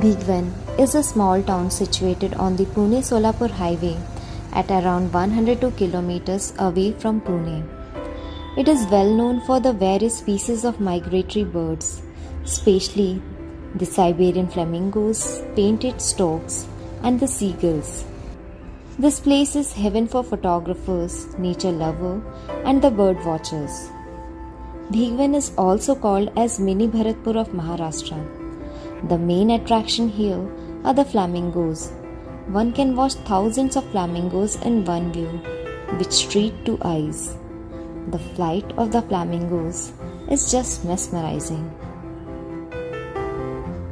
Bhigwan is a small town situated on the Pune-Solapur highway at around 102 kilometers away from Pune. It is well known for the various species of migratory birds, especially the Siberian flamingos, painted storks, and the seagulls. This place is heaven for photographers, nature lovers, and the bird watchers. Bhigwan is also called as Mini Bharatpur of Maharashtra. The main attraction here are the flamingos. One can watch thousands of flamingos in one view, which treat to eyes. The flight of the flamingos is just mesmerizing.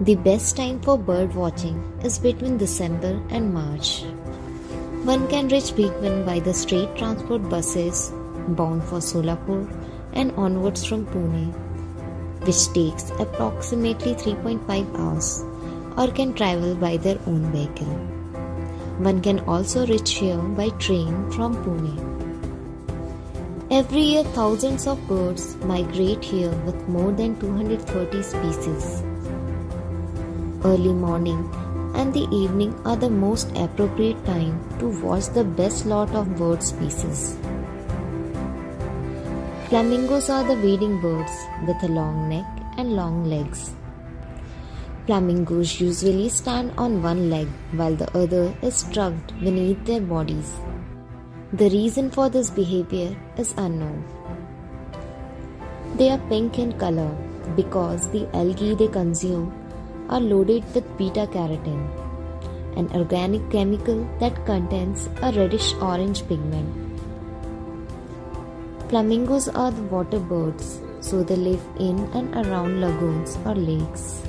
The best time for bird watching is between December and March. One can reach Bhigwan by the state transport buses bound for Solapur and onwards from Pune, which takes approximately 3.5 hours, or can travel by their own vehicle. One can also reach here by train from Pune. Every year, thousands of birds migrate here with more than 230 species. Early morning and the evening are the most appropriate time to watch the best lot of bird species. Flamingos are the wading birds with a long neck and long legs. Flamingos usually stand on one leg while the other is tucked beneath their bodies. The reason for this behavior is unknown. They are pink in color because the algae they consume are loaded with beta-carotene, an organic chemical that contains a reddish-orange pigment. Flamingos are the water birds, so they live in and around lagoons or lakes.